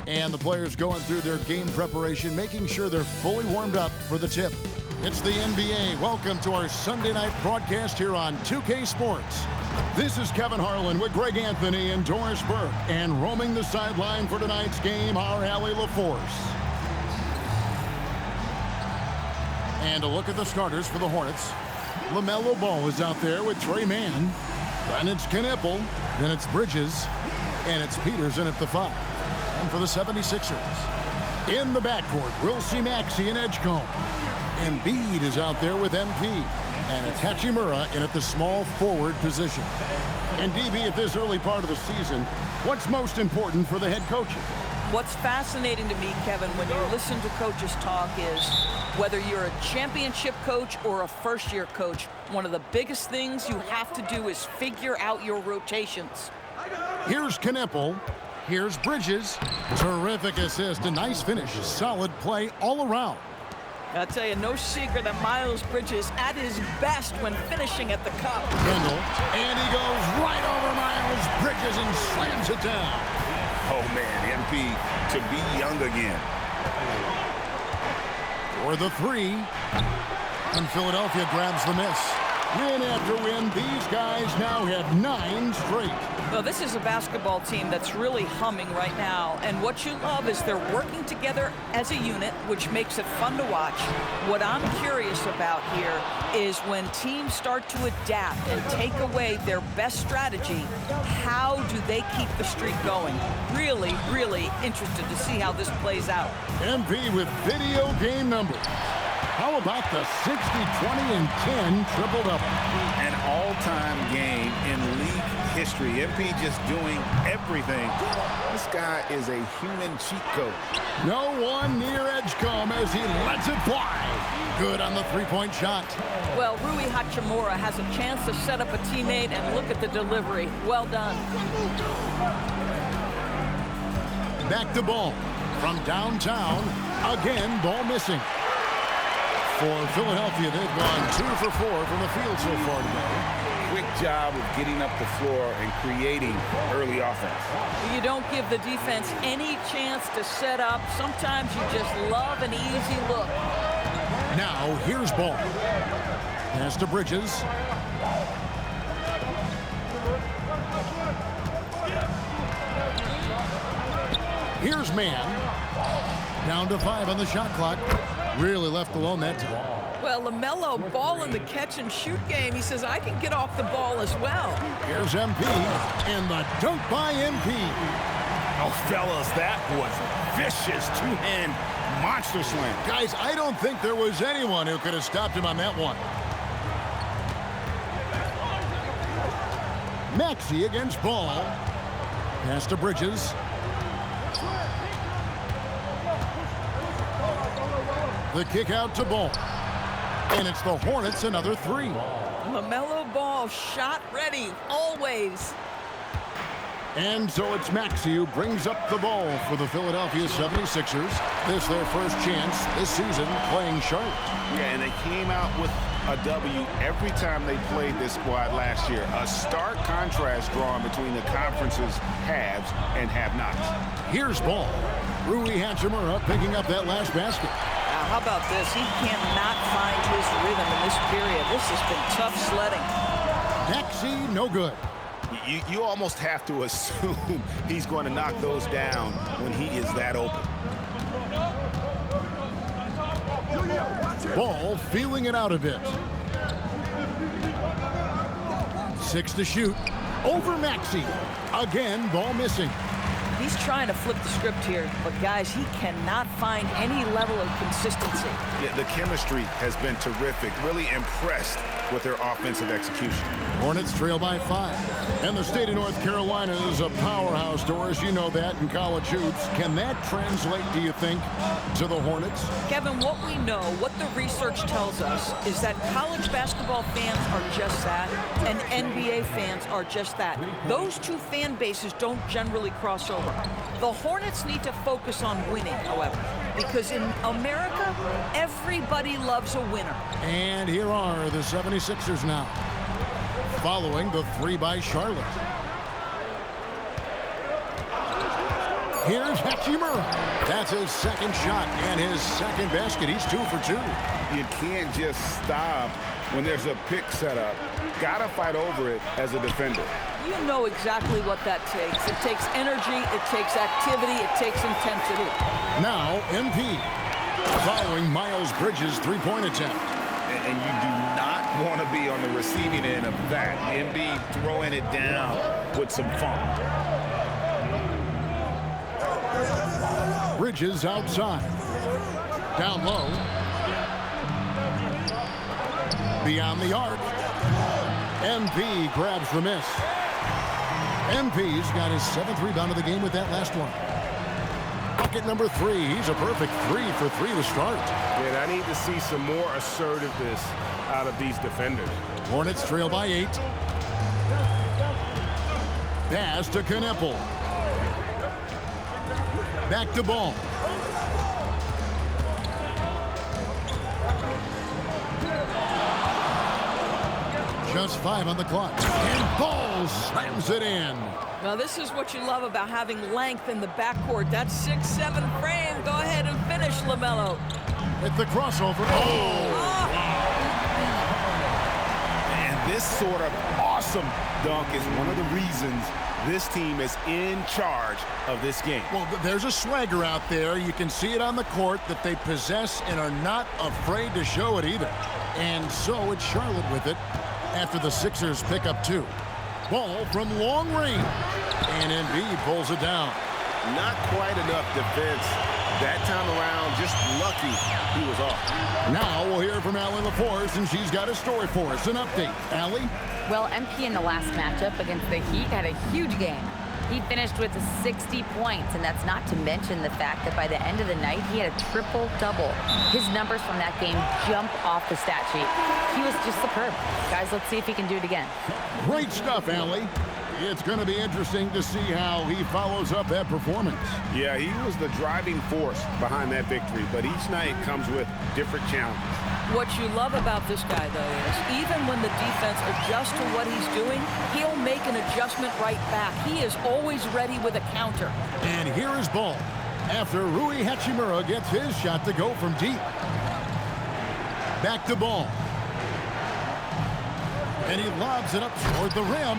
And the players going through their game preparation, making sure they're fully warmed up for the tip. It's the NBA. Welcome to our Sunday night broadcast here on 2K Sports. This is Kevin Harlan with Greg Anthony and Doris Burke. And roaming the sideline for tonight's game, our Allie LaForce. And a look at the starters for the Hornets. LaMelo Ball is out there with Trey Mann. Then it's Knippel. Then it's Bridges. And it's Peterson at the 5. And for the 76ers, in the backcourt, we'll see Maxey and Edgecombe. Embiid is out there with MP. And it's Hachimura in at the small forward position. And DB, at this early part of the season, what's most important for the head coaches? What's fascinating to me, Kevin, when you listen to coaches talk is whether you're a championship coach or a first-year coach, one of the biggest things you have to do is figure out your rotations. Here's Knippel. Here's Bridges. Terrific assist. A nice finish. Solid play all around. I'll tell you, no secret that Miles Bridges at his best when finishing at the cup. Kendall. And he goes right over Miles Bridges and slams it down. Oh, man, MP to be young again. For the 3. And Philadelphia grabs the miss. Win after win, these guys now have 9 straight. Well, this is a basketball team that's really humming right now. And what you love is they're working together as a unit, which makes it fun to watch. What I'm curious about here is when teams start to adapt and take away their best strategy, how do they keep the streak going? Really, really interested to see how this plays out. MP with video game numbers. How about the 60, 20, and 10 triple-double? An all-time game in league history. MP just doing everything. This guy is a human cheat code. No one near Edgecombe as he lets it fly. Good on the three-point shot. Well, Rui Hachimura has a chance to set up a teammate, and look at the delivery. Well done. Back to Ball. From downtown, again, ball missing. For Philadelphia, they've gone 2 for 4 from the field so far today. Quick job of getting up the floor and creating early offense. You don't give the defense any chance to set up. Sometimes you just love an easy look. Now, here's Ball. Pass to Bridges. Here's Mann. Down to 5 on the shot clock. Really left alone that time. Well, LaMelo Ball in the catch-and-shoot game. He says, I can get off the ball as well. Here's MP, and the dunk by MP. Oh, fellas, that was vicious two-hand monster slam. Guys, I don't think there was anyone who could have stopped him on that one. Maxey against Ball. Pass to Bridges. The kick out to Ball. And it's the Hornets, another 3. LaMelo Ball, shot ready, always. And so it's Maxey who brings up the ball for the Philadelphia 76ers. This their first chance this season playing Charlotte. Yeah, and they came out with a W every time they played this squad last year. A stark contrast drawn between the conference's haves and have-nots. Here's Ball. Rui Hachimura picking up that last basket. Now, how about this? He cannot find his rhythm in this period. This has been tough sledding. Maxey, no good. You almost have to assume he's going to knock those down when he is that open. Ball feeling it out a bit. 6 to shoot. Over Maxey. Again, ball missing. He's trying to flip the script here, but guys, he cannot find any level of consistency. Yeah, the chemistry has been terrific. Really impressed with their offensive execution. Hornets trail by 5. And the state of North Carolina is a powerhouse, Doris. You know that in college hoops. Can that translate, do you think, to the Hornets? Kevin, what we know, what the research tells us, is that college basketball fans are just that, and NBA fans are just that. Those two fan bases don't generally cross over. The Hornets need to focus on winning, however, because in America, everybody loves a winner. And here are the 76ers now, following the 3 by Charlotte. Here's Hachimura. That's his second shot and his second basket. He's 2 for 2. You can't just stop when there's a pick set up. Gotta fight over it as a defender. You know exactly what that takes. It takes energy, it takes activity, it takes intensity. Now, MP. Following Miles Bridges' three-point attempt. And you do not want to be on the receiving end of that. MB throwing it down with some funk. Bridges outside. Down low. Beyond the arc. MP grabs the miss. MP's got his 7th rebound of the game with that last one. Bucket number 3. He's a perfect 3 for 3 to start. And I need to see some more assertiveness out of these defenders. Hornets trail by 8. Pass to Knippel. Back to Ball. Just 5 on the clock. And Ball slams it in. Now, this is what you love about having length in the backcourt. That 6'7" frame. Go ahead and finish, LaMelo. At the crossover. And this sort of awesome dunk is one of the reasons this team is in charge of this game. Well, there's a swagger out there. You can see it on the court that they possess and are not afraid to show it either. And so it's Charlotte with it after the Sixers pick up 2. Ball from long range. And Embiid pulls it down. Not quite enough defense that time around. Just lucky he was off. Now we'll hear from Allie LaForce, and she's got a story for us. An update. Allie? Well, MP in the last matchup against the Heat had a huge game. He finished with 60 points, and that's not to mention the fact that by the end of the night, he had a triple-double. His numbers from that game jump off the stat sheet. He was just superb. Guys, let's see if he can do it again. Great stuff, Allie. It's going to be interesting to see how he follows up that performance. Yeah, he was the driving force behind that victory, but each night comes with different challenges. What you love about this guy, though, is even when the defense adjusts to what he's doing, he'll make an adjustment right back. He is always ready with a counter. And here is Ball after Rui Hachimura gets his shot to go from deep. Back to Ball. And he lobs it up toward the rim.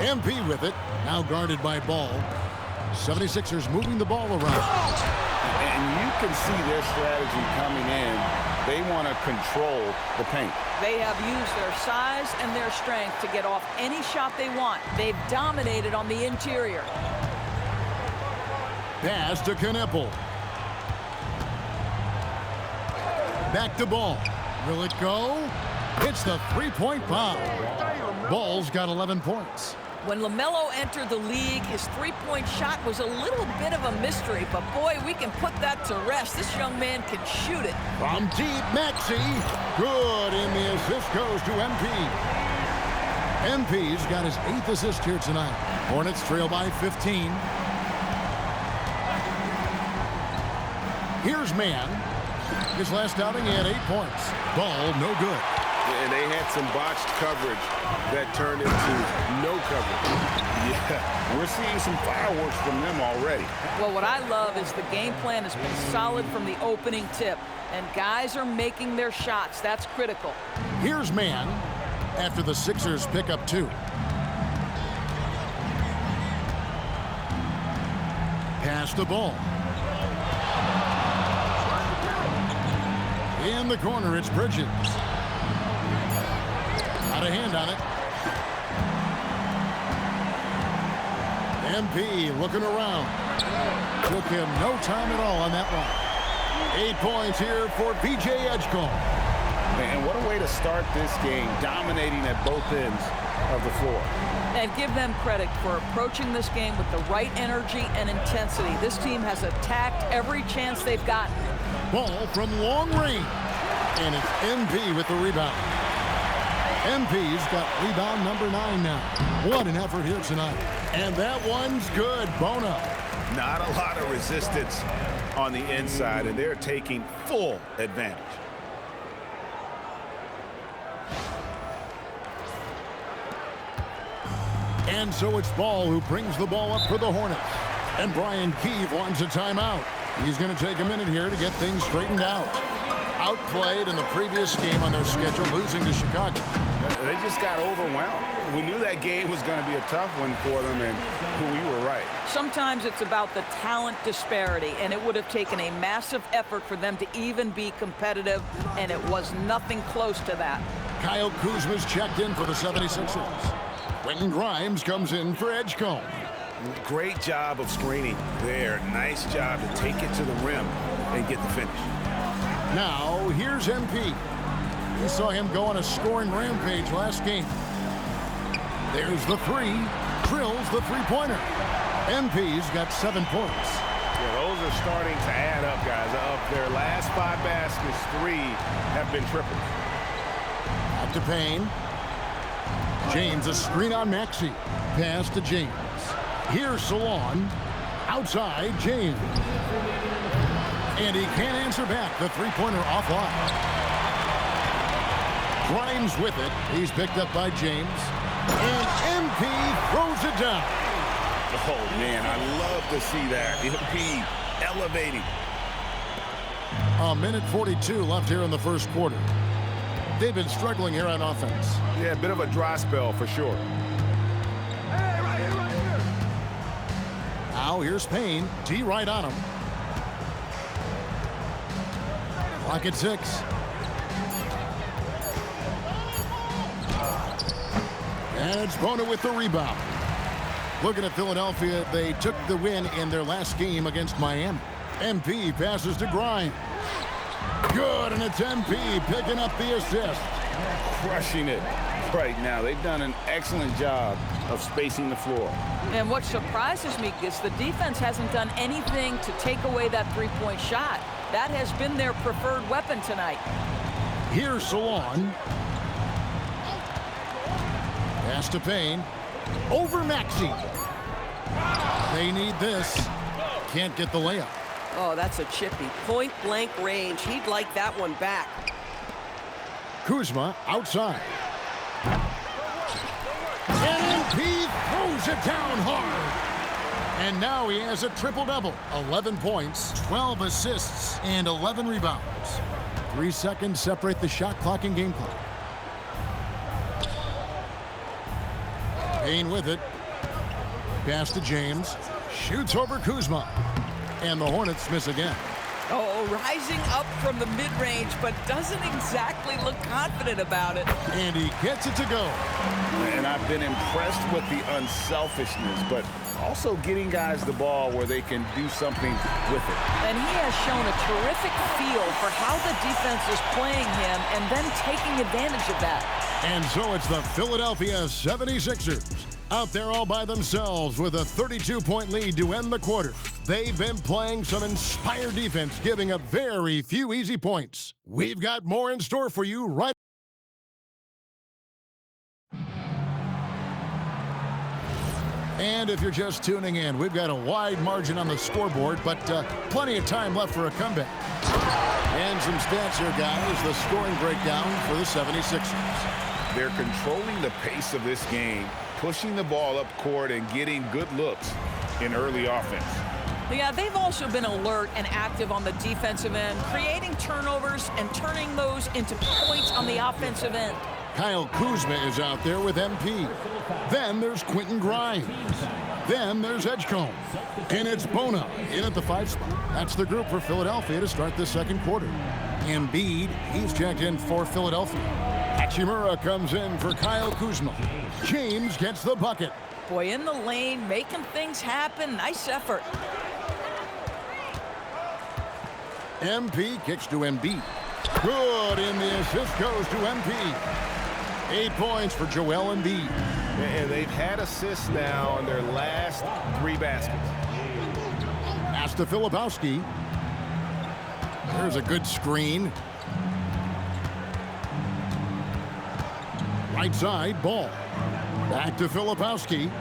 MP with it, now guarded by Ball. 76ers moving the ball around. And you can see their strategy coming in. They want to control the paint. They have used their size and their strength to get off any shot they want. They've dominated on the interior. Pass to Knippel. Back to Ball. Will it go? It's the three-point bomb. Ball's got 11 points. When LaMelo entered the league, his three-point shot was a little bit of a mystery, but boy, we can put that to rest. This young man can shoot it. From deep, Maxey. Good, and the assist goes to MP. MP's got his 8th assist here tonight. Hornets trail by 15. Here's Mann. His last outing, he had 8 points. Ball, no good. And they had some botched coverage that turned into no coverage. Yeah, we're seeing some fireworks from them already. Well, what I love is the game plan has been solid from the opening tip, and guys are making their shots. That's critical. Here's Mann after the Sixers pick up 2. Pass the ball. In the corner, it's Bridges. Got a hand on it. MP looking around. Took him no time at all on that one. 8 points here for PJ Edgecombe. Man, what a way to start this game, dominating at both ends of the floor. And give them credit for approaching this game with the right energy and intensity. This team has attacked every chance they've gotten. Ball from long range. And it's MP with the rebound. MP's got rebound number 9 now. What an effort here tonight. And that one's good. Bona. Not a lot of resistance on the inside, and they're taking full advantage. And so it's Ball who brings the ball up for the Hornets. And Brian Keefe wants a timeout. He's going to take a minute here to get things straightened out. Outplayed in the previous game on their schedule, losing to Chicago. They just got overwhelmed. We knew that game was going to be a tough one for them, and we were right. Sometimes it's about the talent disparity, and it would have taken a massive effort for them to even be competitive, and it was nothing close to that. Kyle Kuzma's checked in for the 76ers. Quentin Grimes comes in for Edgecombe. Great job of screening there. Nice job to take it to the rim and get the finish. Now, here's MP. We saw him go on a scoring rampage last game. There's the three. Drills the three-pointer. MP's got 7 points. Yeah, those are starting to add up, guys. Of their last 5 baskets, 3 have been triples. Out to Payne. James, a screen on Maxey. Pass to James. Here's Salon. Outside, James. And he can't answer back. The three-pointer offline. Grimes with it. He's picked up by James. And MP throws it down. Oh, man, I love to see that. MP elevating. A minute 42 left here in the first quarter. They've been struggling here on offense. Yeah, a bit of a dry spell for sure. Now here's Payne. D right on him. Clock at 6. And it's Bona with the rebound. Looking at Philadelphia, they took the win in their last game against Miami. MP passes to Grimes. Good, and it's MP picking up the assist. Crushing it right now. They've done an excellent job of spacing the floor. And what surprises me is the defense hasn't done anything to take away that three-point shot. That has been their preferred weapon tonight. Here's Salon. Pass to Payne. Over Maxey. They need this. Can't get the layup. Oh, that's a chippy. Point-blank range. He'd like that one back. Kuzma outside. And MP throws it down hard. And now he has a triple-double. 11 points, 12 assists, and 11 rebounds. 3 seconds separate the shot clock and game clock. Payne with it. Pass to James. Shoots over Kuzma. And the Hornets miss again. Oh, rising up from the mid-range, but doesn't exactly look confident about it. And he gets it to go. And I've been impressed with the unselfishness, but also getting guys the ball where they can do something with it. And he has shown a terrific feel for how the defense is playing him and then taking advantage of that. And so it's the Philadelphia 76ers out there all by themselves with a 32-point lead to end the quarter. They've been playing some inspired defense, giving up very few easy points. We've got more in store for you right. And if you're just tuning in, we've got a wide margin on the scoreboard, but plenty of time left for a comeback. And some stats here, guys. The scoring breakdown for the 76ers. They're controlling the pace of this game, pushing the ball up court and getting good looks in early offense. Yeah, they've also been alert and active on the defensive end, creating turnovers and turning those into points on the offensive end. Kyle Kuzma is out there with MP. Then there's Quentin Grimes. Then there's Edgecombe. And it's Bona in at the 5 spot. That's the group for Philadelphia to start the second quarter. Embiid, he's checked in for Philadelphia. Hachimura comes in for Kyle Kuzma. James gets the bucket. Boy, in the lane, making things happen. Nice effort. MP kicks to Embiid. Good, and the assist goes to MP. 8 points for Joel Embiid. And they've had assists now on their last 3 baskets. Pass to Filipowski. There's a good screen. Right side, Ball. Back to Filipowski.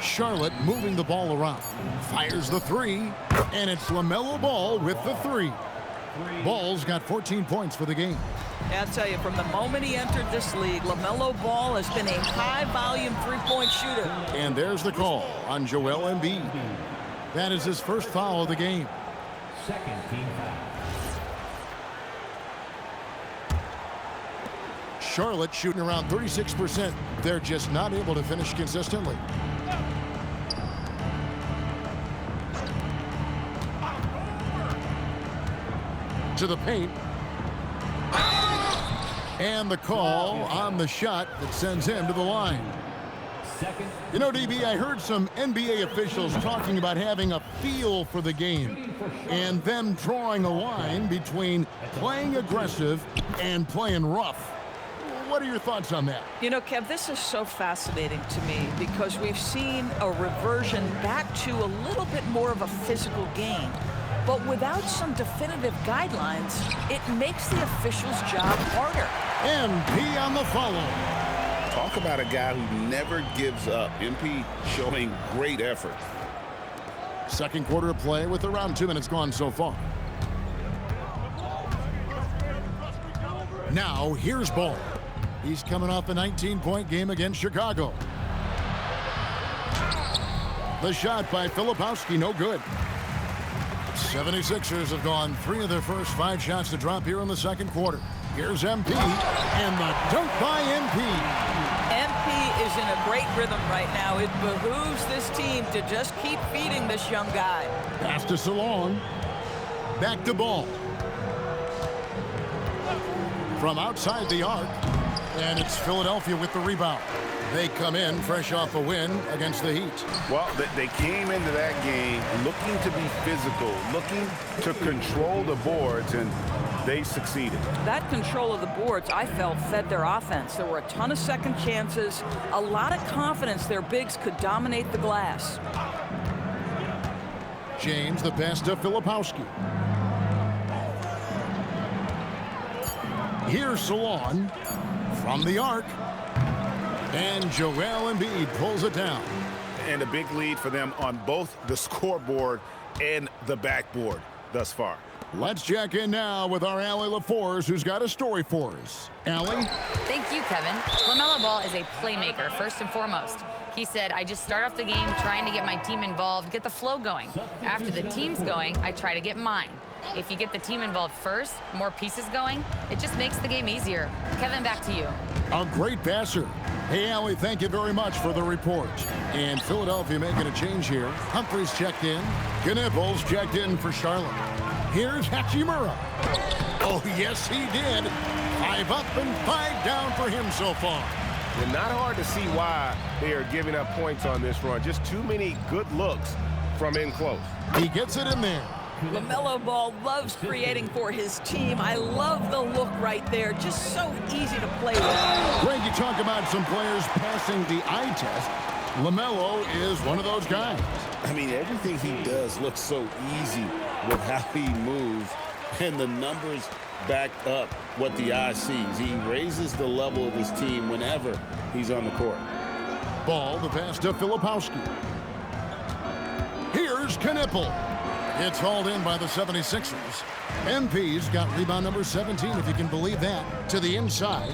Charlotte moving the ball around. Fires the 3, and it's LaMelo Ball with the 3. Ball's got 14 points for the game. Yeah, I'll tell you, from the moment he entered this league, LaMelo Ball has been a high-volume three-point shooter. And there's the call on Joel Embiid. That is his first foul of the game. Second team foul. Charlotte shooting around 36%. They're just not able to finish consistently. To the paint. And the call on the shot that sends him to the line. You know, DB, I heard some NBA officials talking about having a feel for the game and them drawing a line between playing aggressive and playing rough. What are your thoughts on that? You know, Kev, this is so fascinating to me because we've seen a reversion back to a little bit more of a physical game. But without some definitive guidelines, it makes the officials' job harder. MP on the follow. Talk about a guy who never gives up. MP showing great effort. Second quarter of play with around 2 minutes gone so far. Now, here's Ball. He's coming off a 19-point game against Chicago. The shot by Filipowski, no good. 76ers have gone 3 of their first 5 shots to drop here in the second quarter. Here's MP, and the dunk by MP. MP is in a great rhythm right now. It behooves this team to just keep feeding this young guy. Pass to Salon. Back to Ball. From outside the arc, and it's Philadelphia with the rebound. They come in fresh off a win against the Heat. Well, they came into that game looking to be physical, looking to control the boards, and they succeeded. That control of the boards, I felt, fed their offense. There were a ton of second chances, a lot of confidence their bigs could dominate the glass. James, the pass to Filipowski. Here's Salon from the arc. And Joel Embiid pulls it down. And a big lead for them on both the scoreboard and the backboard thus far. Let's check in now with our Allie LaForce, who's got a story for us. Allie? Thank you, Kevin. LaMelo Ball is a playmaker, first and foremost. He said, I just start off the game trying to get my team involved, get the flow going. After the team's going, I try to get mine. If you get the team involved first, more pieces going, it just makes the game easier. Kevin, back to you. A great passer. Hey, Allie, thank you very much for the report. And Philadelphia making a change here. Humphries checked in. Knipples checked in for Charlotte. Here's Hachimura. Oh, yes, he did. 5 up and 5 down for him so far. And not hard to see why they are giving up points on this run. Just too many good looks from in close. He gets it in there. LaMelo Ball loves creating for his team. I love the look right there. Just so easy to play with. Greg, you talk about some players passing the eye test. LaMelo is one of those guys. I mean, everything he does looks so easy with how he moves, and the numbers back up what the eye sees. He raises the level of his team whenever he's on the court. Ball, the pass to Filipowski. Here's Knippel. It's hauled in by the 76ers. MP's got rebound number 17, if you can believe that, to the inside.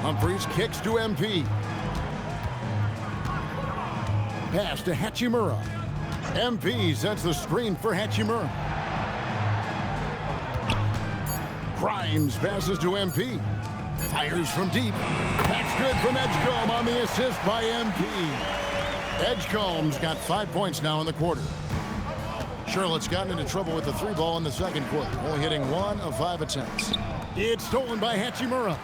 Humphries kicks to MP. Pass to Hachimura. MP sets the screen for Hachimura. Grimes passes to MP. Fires from deep. That's good from Edgecombe on the assist by MP. Edgecombe's got 5 points now in the quarter. Charlotte's gotten into trouble with the 3 ball in the second quarter, only hitting 1 of 5 attempts. It's stolen by Hachimura.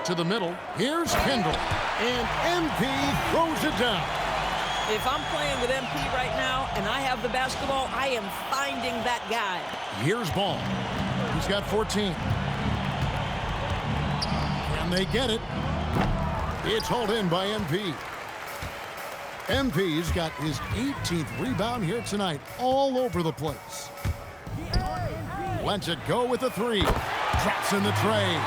To the middle. Here's Kendall. And MP throws it down. If I'm playing with MP right now and I have the basketball, I am finding that guy. Here's Ball. He's got 14. And they get it. It's hauled in by MP. MP's got his 18th rebound here tonight, all over the place. Lets it go with a 3. Drops in the tray.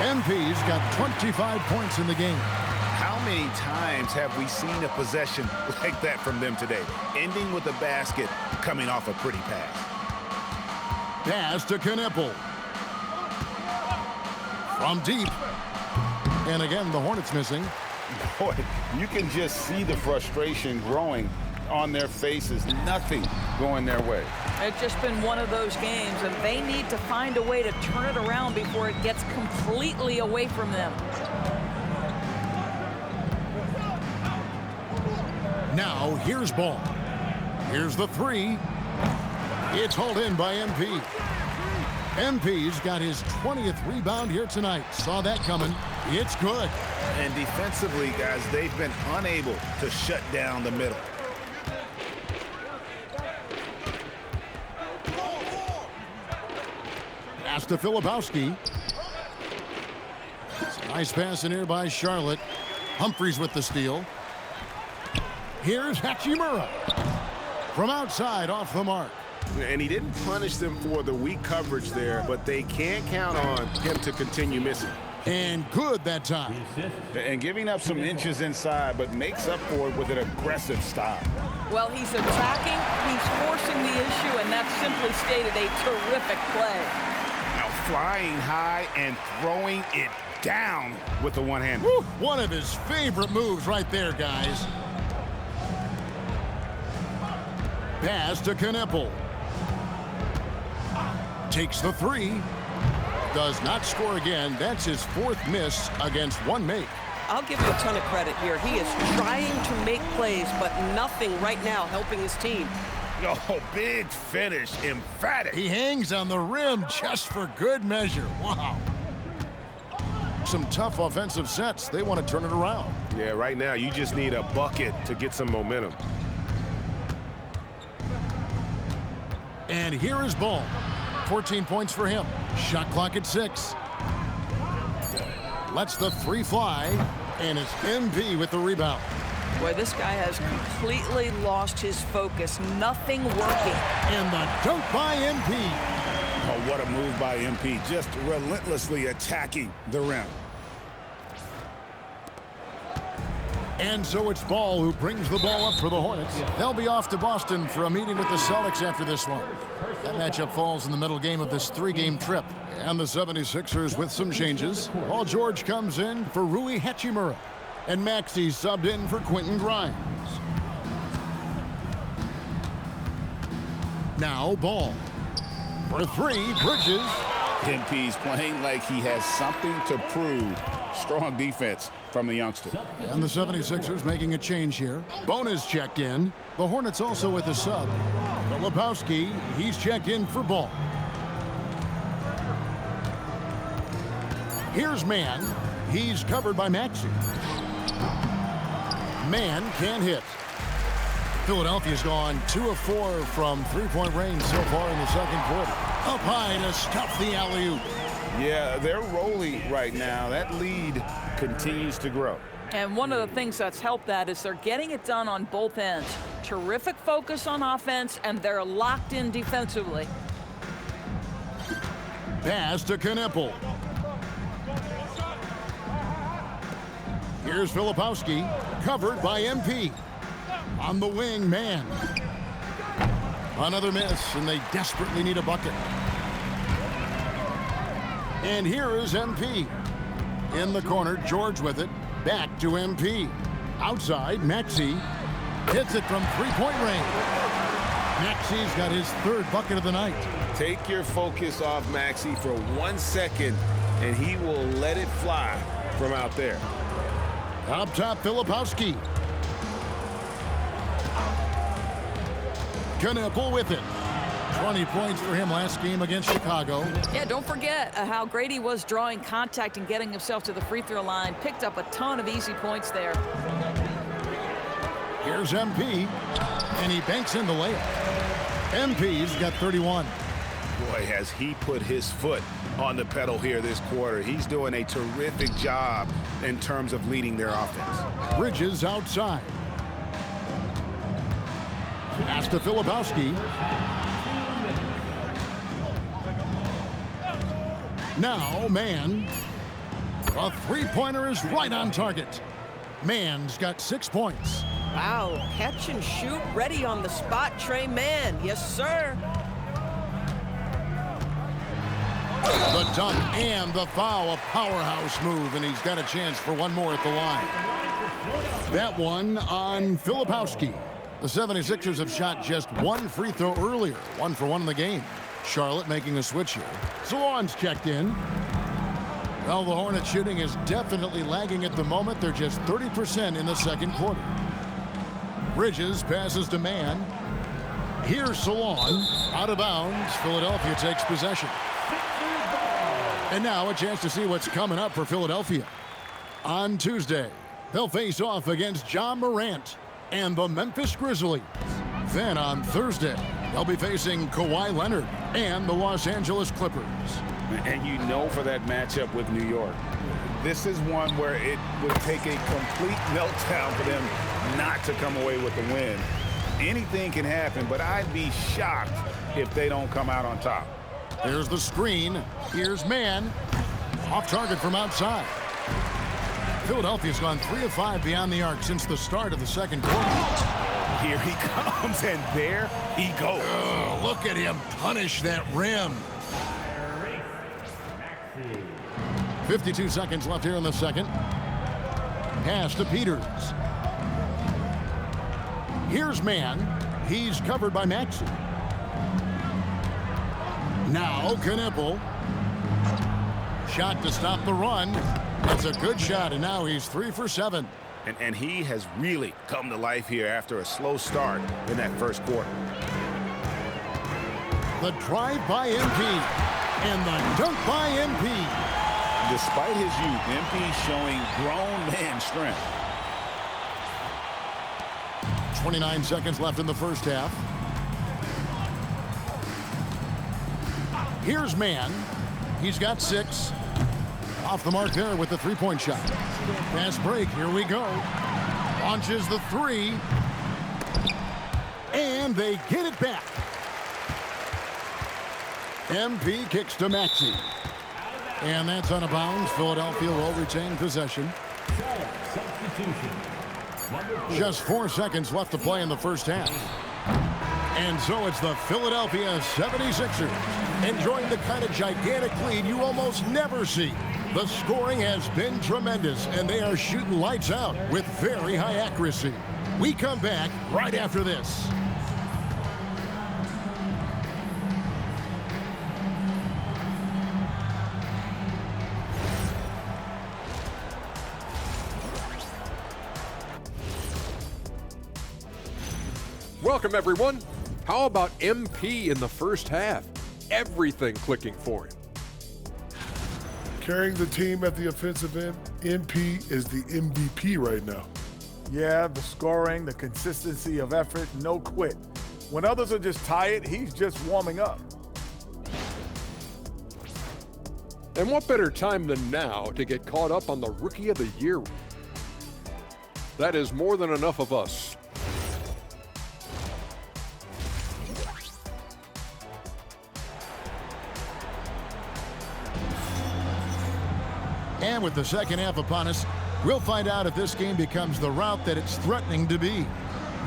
MP's got 25 points in the game. How many times have we seen a possession like that from them today? Ending with a basket, coming off a pretty pass. Pass to Knippel. From deep. And again, the Hornets missing. Boy, you can just see the frustration growing on their faces. Nothing going their way. It's just been one of those games, and they need to find a way to turn it around before it gets completely away from them. Now, here's ball. Here's the three. It's hauled in by MP. MP's got his 20th rebound here tonight. Saw that coming. It's good. And defensively, guys, they've been unable to shut down the middle. Pass to Filipowski. Nice pass in here by Charlotte. Humphries with the steal. Here's Hachimura. From outside, off the mark. And he didn't punish them for the weak coverage there, but they can't count on him to continue missing. And good that time. And giving up some inches inside, but makes up for it with an aggressive stop. Well, he's attacking, he's forcing the issue, and that's simply stated a terrific play. Now flying high and throwing it down with the one-hand. One of his favorite moves right there, guys. Pass to Kneppel. Takes the three. Does not score again. That's his fourth miss against one make. I'll give you a ton of credit here. He is trying to make plays, but nothing right now helping his team. Oh, big finish, emphatic. He hangs on the rim just for good measure. Wow. Some tough offensive sets. They want to turn it around. Yeah, right now you just need a bucket to get some momentum. And here is Ball. 14 points for him. Shot clock at 6. Lets the three fly, and it's MP with the rebound. Boy, this guy has completely lost his focus. Nothing working. And the dunk by MP. Oh, what a move by MP. Just relentlessly attacking the rim. And so it's Ball who brings the ball up for the Hornets. They'll be off to Boston for a meeting with the Celtics after this one. That matchup falls in the middle game of this three-game trip. And the 76ers with some changes. Paul George comes in for Rui Hachimura. And Maxey subbed in for Quentin Grimes. Now Ball. For three, Bridges. MP's playing like he has something to prove. Strong defense from the youngster. And the 76ers making a change here. Bonus checked in. The Hornets also with a sub. Filipowski, he's checked in for Ball. Here's Mann. He's covered by Maxey. Mann can't hit. Philadelphia's gone 2 of 4 from three-point range so far in the second quarter. Up high to stuff the alley-oop. Yeah, they're rolling right now. That lead continues to grow. And one of the things that's helped that is they're getting it done on both ends. Terrific focus on offense, and they're locked in defensively. Pass to Kneppel. Here's Filipowski, covered by MP. On the wing, Mann. Another miss, and they desperately need a bucket. And here is MP. In the corner, George with it. Back to MP. Outside, Maxey. Hits it from three-point range. Maxey's got his third bucket of the night. Take your focus off Maxey for 1 second, and he will let it fly from out there. Up top, Filipowski. Kneppel with it. 20 points for him last game against Chicago. Yeah, don't forget how great he was drawing contact and getting himself to the free throw line. Picked up a ton of easy points there. Here's MP, and he banks in the layup. MP's got 31. Boy, has he put his foot on the pedal here this quarter. He's doing a terrific job in terms of leading their offense. Bridges outside. Pass to Filipowski. Now, Mann. A three-pointer is right on target. Mann's got 6 points. Wow, catch and shoot, ready on the spot, Trey Mann. Yes, sir. The dunk and the foul, a powerhouse move, and he's got a chance for one more at the line. That one on Filipowski. The 76ers have shot just one free throw earlier. 1 for 1 in the game. Charlotte making a switch here. Salon's checked in. Well, the Hornets shooting is definitely lagging at the moment. They're just 30% in the second quarter. Bridges passes to Mann. Here's Salon. Out of bounds. Philadelphia takes possession. And now a chance to see what's coming up for Philadelphia. On Tuesday, they'll face off against John Morant and the Memphis Grizzlies. Then on Thursday, they'll be facing Kawhi Leonard and the Los Angeles Clippers. And you know, for that matchup with New York, this is one where it would take a complete meltdown for them not to come away with the win. Anything can happen, but I'd be shocked if they don't come out on top. There's the screen. Here's Mann. Off target from outside. Philadelphia's gone 3 of 5 beyond the arc since the start of the second quarter. Here he comes, and there he goes. Oh, look at him punish that rim. 52 seconds left here in the second. Pass to Peters. Here's Mann. He's covered by Maxey. Now Knippel. Shot to stop the run. That's a good shot, and now he's 3 for 7. And he has really come to life here after a slow start in that first quarter. The drive by MP and the dunk by MP. Despite his youth, MP showing grown man strength. 29 seconds left in the first half. Here's Mann. He's got 6. Off the mark there with the three-point shot. Fast break. Here we go. Launches the 3. And they get it back. MP kicks to Maxey. And that's out of bounds. Philadelphia will retain possession. Just 4 seconds left to play in the first half. And so it's the Philadelphia 76ers enjoying the kind of gigantic lead you almost never see. The scoring has been tremendous, and they are shooting lights out with very high accuracy. We come back right after this. Welcome, everyone. How about MP in the first half? Everything clicking for him. Carrying the team at the offensive end, MP is the MVP right now. Yeah, the scoring, the consistency of effort, no quit. When others are just tired, he's just warming up. And what better time than now to get caught up on the Rookie of the Year? That is more than enough of us. And with the second half upon us, we'll find out if this game becomes the route that it's threatening to be.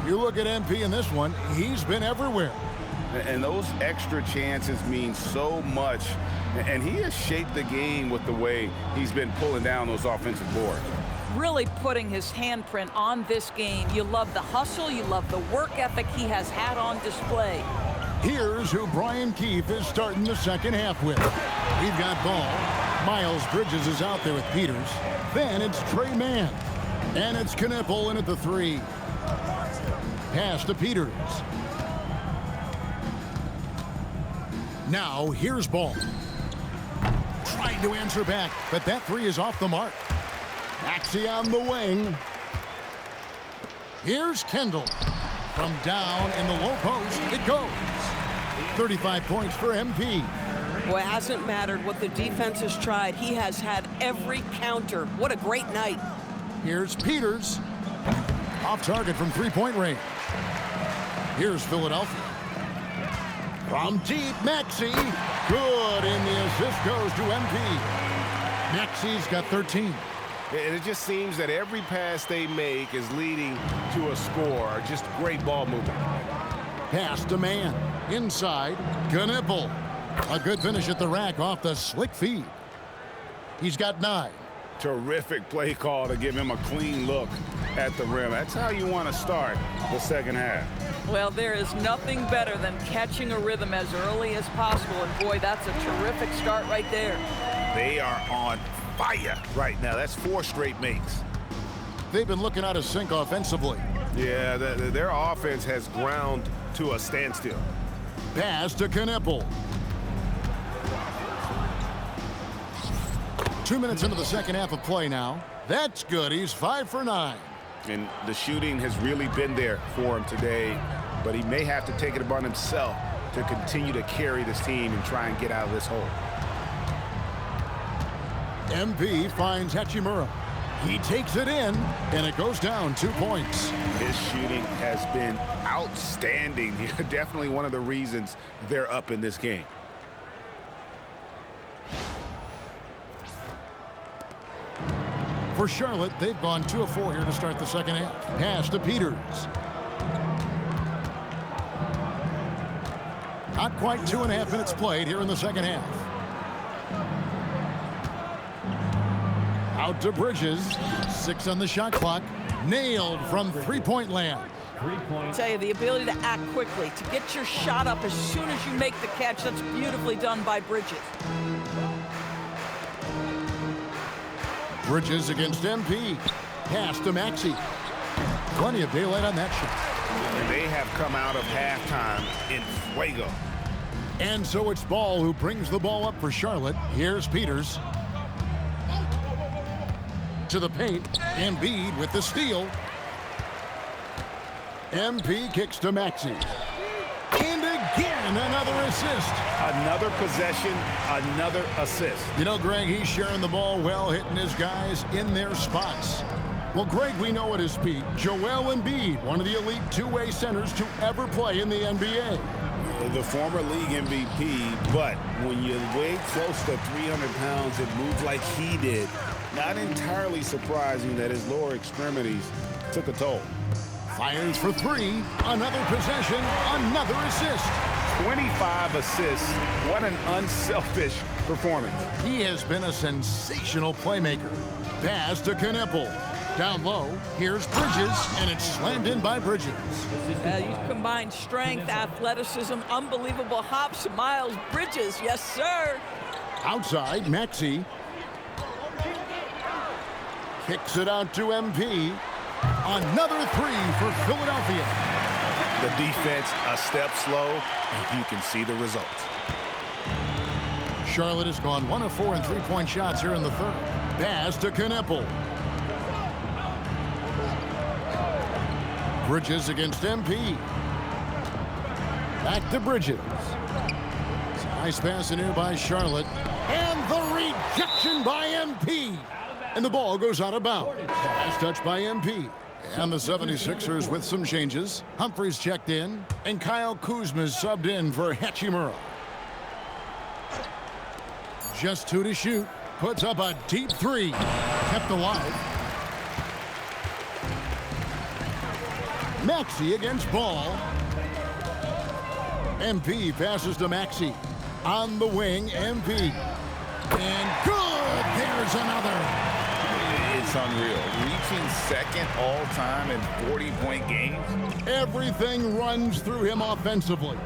You look at MP in this one, he's been everywhere. And those extra chances mean so much. And he has shaped the game with the way he's been pulling down those offensive boards. Really putting his handprint on this game. You love the hustle, you love the work ethic he has had on display. Here's who Brian Keefe is starting the second half with. We've got Ball. Miles Bridges is out there with Peters. Then it's Trey Mann. And it's Knippel in at the 3. Pass to Peters. Now here's Ball. Trying to answer back, but that 3 is off the mark. Maxey on the wing. Here's Kendall. From down in the low post, it goes. 35 points for MP. Well, it hasn't mattered what the defense has tried. He has had every counter. What a great night. Here's Peters. Off target from three-point range. Here's Philadelphia. From deep, Maxey. Good, and the assist goes to MP. Maxey's got 13. And it just seems that every pass they make is leading to a score. Just great ball movement. Pass to Mann. Inside, Knippel. A good finish at the rack off the slick feed. He's got 9. Terrific play call to give him a clean look. at the rim. That's how you want to start the second half. Well, there is nothing better than catching a rhythm as early as possible, and boy, that's a terrific start right there. They are on fire right now. That's 4 straight makes. They've been looking out of sync offensively. Yeah, their offense has ground to a standstill. Pass to Knippel. 2 minutes into the second half of play now. That's good. He's 5 for 9. And the shooting has really been there for him today, but he may have to take it upon himself to continue to carry this team and try and get out of this hole. MP finds Hachimura. He takes it in, and it goes down 2 points. His shooting has been outstanding. Definitely one of the reasons they're up in this game. For Charlotte, they've gone 2 of 4 here to start the second half. Pass to Peters. Not quite 2.5 minutes played here in the second half. Out to Bridges. 6 on the shot clock. Nailed from three-point land. I tell you, the ability to act quickly, to get your shot up as soon as you make the catch, that's beautifully done by Bridges. Bridges against MP. Pass to Maxey. Plenty of daylight on that shot. They have come out of halftime in fuego. And so it's Ball who brings the ball up for Charlotte. Here's Peters. To the paint. Embiid with the steal. MP kicks to Maxey. And again, another assist. Another possession, another assist. You know, Greg, he's sharing the ball well, hitting his guys in their spots. Well, Greg, we know at his peak, Joel Embiid, one of the elite two-way centers to ever play in the NBA. The former league MVP, but when you weigh close to 300 pounds and move like he did, not entirely surprising that his lower extremities took a toll. Fires for 3, another possession, another assist. 25 assists. What an unselfish performance. He has been a sensational playmaker. Pass to Knippel. Down low, here's Bridges, and it's slammed in by Bridges. You combine strength, athleticism, unbelievable hops. Miles Bridges, yes, sir. Outside, Maxey. Kicks it out to MP. Another 3 for Philadelphia. The defense a step slow, and you can see the results. Charlotte has gone 1 of 4 in three-point shots here in the third. Pass to Knippel. Bridges against MP. Back to Bridges. It's a nice pass in here by Charlotte. And the rejection by MP. And the ball goes out of bounds. Pass touch by MP. And the 76ers with some changes. Humphries checked in. And Kyle Kuzma's subbed in for Hachimura. Just 2 to shoot. Puts up a deep 3. Kept alive. Maxey against Ball. MP passes to Maxey. On the wing, MP. And good! There's another. It's unreal. Reaching second all-time in 40-point games. Everything runs through him offensively,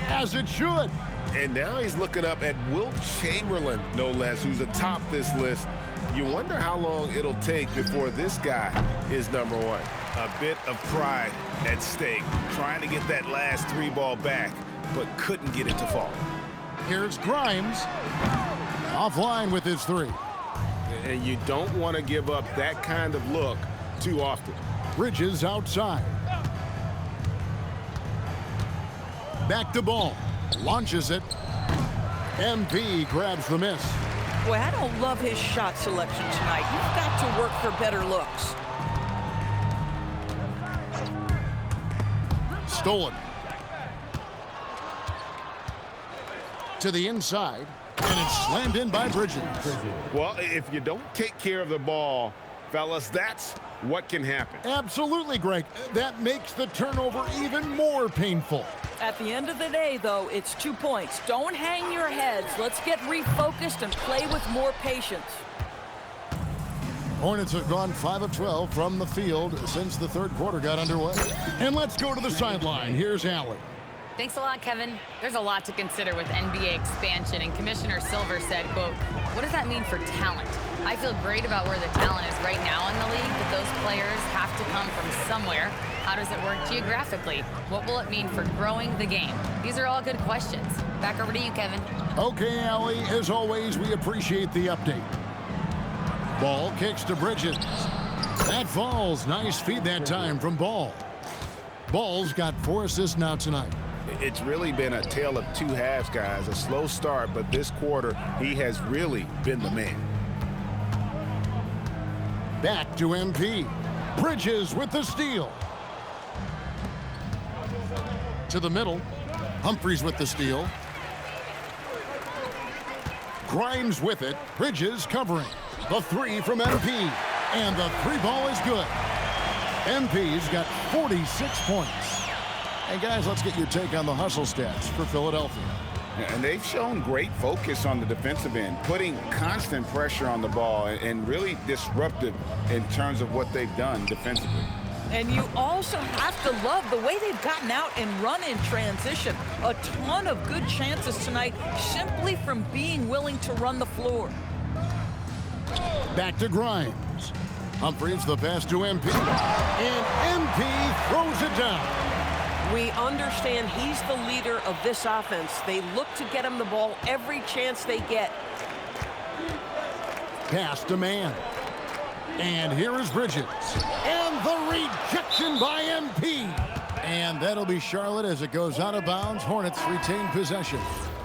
as it should. And now he's looking up at Wilt Chamberlain, no less, who's atop this list. You wonder how long it'll take before this guy is #1. A bit of pride at stake, trying to get that last 3 ball back, but couldn't get it to fall. Here's Grimes. Offline with his 3. And you don't want to give up that kind of look too often. Bridges outside. Back to Ball. Launches it. MP grabs the miss. Boy, I don't love his shot selection tonight. You've got to work for better looks. Stolen. To the inside. And it's slammed in by Bridges. Well, if you don't take care of the ball, fellas, that's what can happen. Absolutely, Greg. That makes the turnover even more painful. At the end of the day, though, it's 2 points. Don't hang your heads. Let's get refocused and play with more patience. Hornets have gone 5 of 12 from the field since the third quarter got underway. And let's go to the sideline. Here's Allie. Thanks a lot, Kevin. There's a lot to consider with NBA expansion, and Commissioner Silver said, quote, "What does that mean for talent? I feel great about where the talent is right now in the league, but those players have to come from somewhere. How does it work geographically? What will it mean for growing the game?" These are all good questions. Back over to you, Kevin. Okay, Allie, as always, we appreciate the update. Ball kicks to Bridges. That falls. Nice feed that time from Ball. Ball's got 4 assists now tonight. It's really been a tale of two halves, guys. A slow start, but this quarter, he has really been the man. Back to MP. Bridges with the steal. To the middle. Humphries with the steal. Grimes with it. Bridges covering. The 3 from MP. And the 3 ball is good. MP's got 46 points. Hey, guys, let's get your take on the hustle stats for Philadelphia. And they've shown great focus on the defensive end, putting constant pressure on the ball and really disruptive in terms of what they've done defensively. And you also have to love the way they've gotten out and run in transition. A ton of good chances tonight simply from being willing to run the floor. Back to Grimes. Humphries the pass to MP. And MP throws it down. We understand he's the leader of this offense. They look to get him the ball every chance they get. Pass to man. And here is Bridges. And the rejection by MP. And that'll be Charlotte as it goes out of bounds. Hornets retain possession.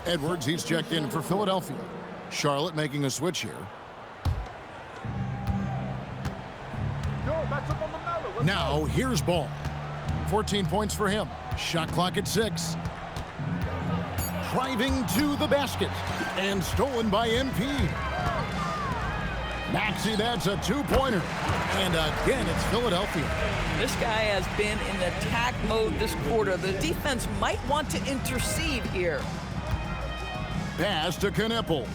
Edwards, he's checked in for Philadelphia. Charlotte making a switch here. Now, here's Ball. 14 points for him. Shot clock at 6. Driving to the basket. And stolen by MP. Maxey, that's a 2-pointer. And again, it's Philadelphia. This guy has been in attack mode this quarter. The defense might want to intercede here. Pass to Knippel.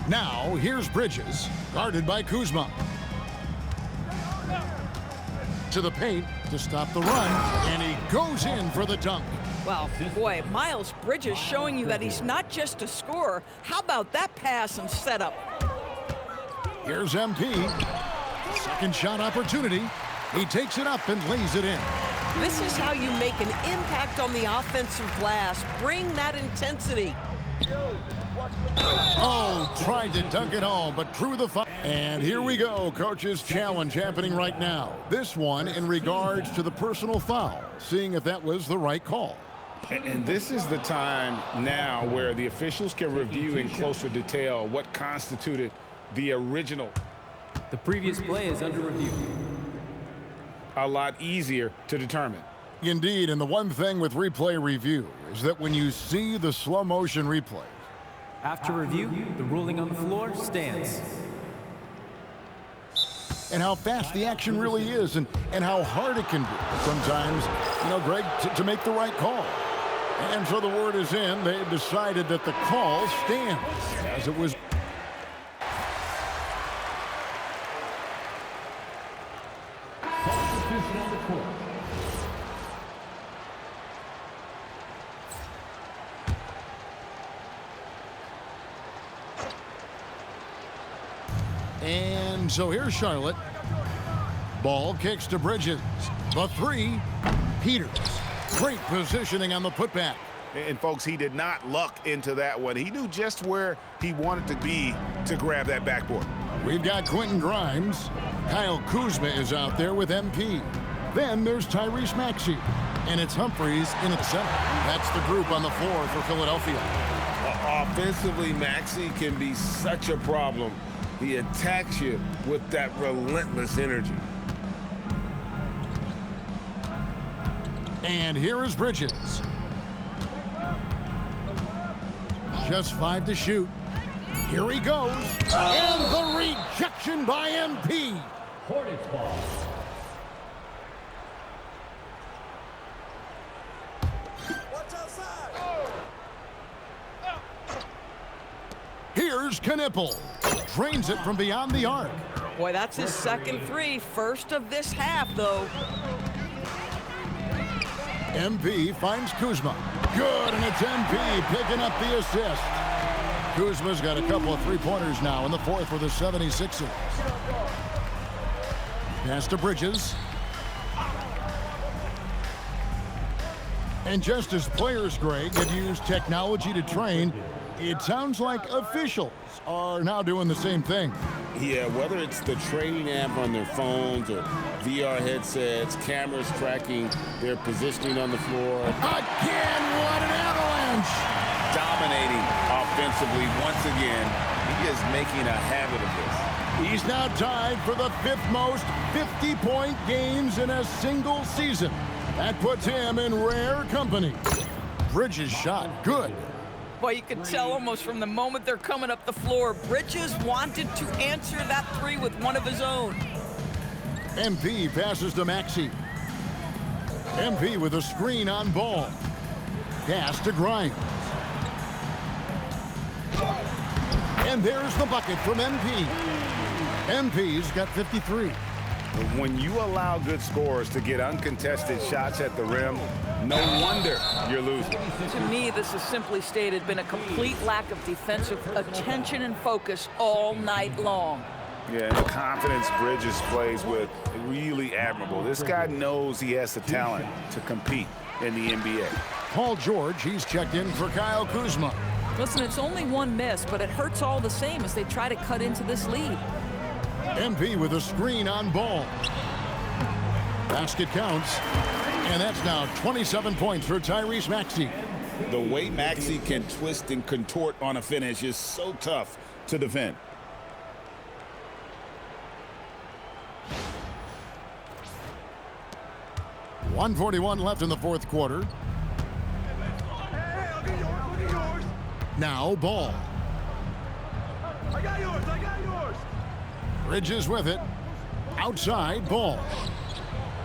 Now, here's Bridges, guarded by Kuzma. To the paint to stop the run, and he goes in for the dunk. Well, boy, Miles Bridges showing you that he's not just a scorer. How about that pass and setup? Here's MP. Second shot opportunity. He takes it up and lays it in. This is how you make an impact on the offensive glass. Bring that intensity. Oh, tried to dunk it home, but drew the foul. And here we go, coach's challenge happening right now. This one in regards to the personal foul, seeing if that was the right call. And this is the time now where the officials can review in closer detail what constituted the original. The previous play is under review. A lot easier to determine. Indeed, and the one thing with replay review is that when you see the slow motion replay, After review, the ruling on the floor stands. and how fast the action really is and how hard it can be sometimes, Greg, to make the right call. And so the word is in. They decided that the call stands as it was. Substitution on the court. And so here's Charlotte. Ball kicks to Bridges. The 3, Peters. Great positioning on the putback. And folks, he did not luck into that one. He knew just where he wanted to be to grab that backboard. We've got Quentin Grimes. Kyle Kuzma is out there with MP. Then there's Tyrese Maxey. And it's Humphries in at center. That's the group on the floor for Philadelphia. Offensively, Maxey can be such a problem. He attacks you with that relentless energy. And here is Bridges. Just 5 to shoot. Here he goes. And the rejection by MP. Hornets ball. Here's Knippel. Drains it from beyond the arc. Boy, that's his second three. First of this half, though. MP finds Kuzma. Good, and it's MP picking up the assist. Kuzma's got a couple of three-pointers now in the fourth for the 76ers. Pass to Bridges. And just as players, Greg, have used technology to train, it sounds like officials are now doing the same thing. Yeah, whether it's the training app on their phones or VR headsets, cameras tracking their positioning on the floor. Again, what an avalanche! Dominating offensively once again. He is making a habit of this. He's now tied for the fifth most 50-point games in a single season. That puts him in rare company. Bridges' shot, good. Boy, you can tell almost from the moment they're coming up the floor, Bridges wanted to answer that three with one of his own. MP passes to Maxey. MP with a screen on Ball. Pass to Grimes. And there's the bucket from MP. MP's got 53. When you allow good scorers to get uncontested shots at the rim, no wonder you're losing. To me, this is simply stated been a complete lack of defensive attention and focus all night long. Yeah, and the confidence Bridges plays with, really admirable. This guy knows he has the talent to compete in the NBA. Paul George, he's checked in for Kyle Kuzma. Listen, it's only one miss, but it hurts all the same as they try to cut into this lead. MP with a screen on Ball. Basket counts. And that's now 27 points for Tyrese Maxey. The way Maxey can twist and contort on a finish is so tough to defend. .141 left in the fourth quarter. Now Ball. I got yours. Bridges with it. Outside, Ball.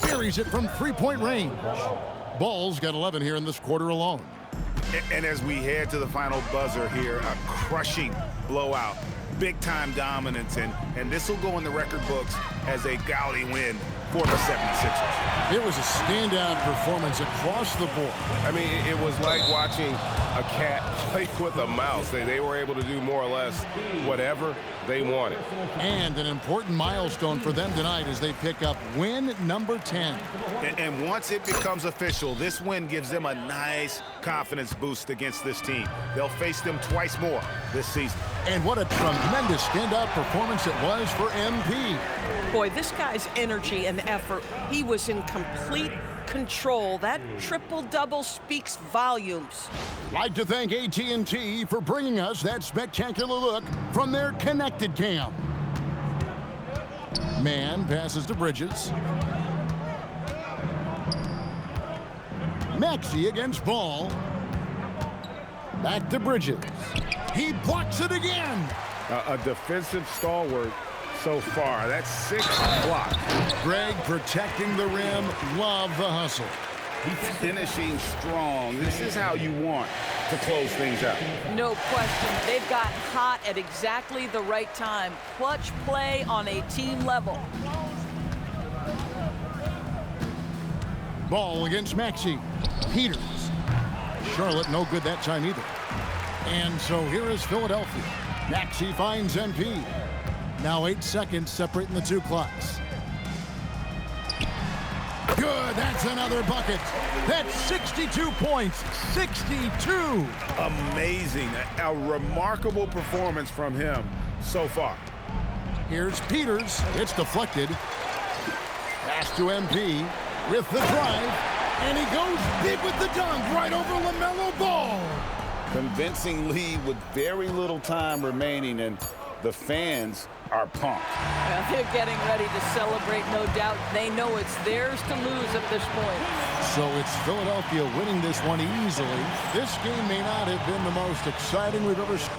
Buries it from three-point range. Ball's got 11 here in this quarter alone. And as we head to the final buzzer here, a crushing blowout, big-time dominance, and this will go in the record books as a gaudy win for the 76ers. It was a standout performance across the board. I mean, it was like watching a cat play with a mouse. They were able to do more or less whatever they wanted. And an important milestone for them tonight as they pick up win number 10. And once it becomes official, this win gives them a nice confidence boost against this team. They'll face them twice more this season. And what a tremendous standout performance it was for MP. Boy, this guy's energy and effort, he was in complete control. That triple-double speaks volumes. Like to thank AT&T for bringing us that spectacular look from their connected cam. Man passes to Bridges. Maxey against Ball. Back to Bridges. He blocks it again. A defensive stalwart so far. That's 6 blocks. Greg protecting the rim. Love the hustle. He's finishing strong. This is how you want to close things out. No question. They've got hot at exactly the right time. Clutch play on a team level. Ball against Maxey. Peters. Charlotte no good that time either. And so here is Philadelphia. Maxey finds MP. Now 8 seconds separating the two clocks. Good, that's another bucket. That's 62 points, 62. Amazing, a remarkable performance from him so far. Here's Peters, it's deflected. Pass to MP with the drive, and he goes big with the dunk right over LaMelo Ball. Convincing lead with very little time remaining, and the fans are pumped. Well, they're getting ready to celebrate, no doubt. They know it's theirs to lose at this point. So it's Philadelphia winning this one easily. This game may not have been the most exciting we've ever seen.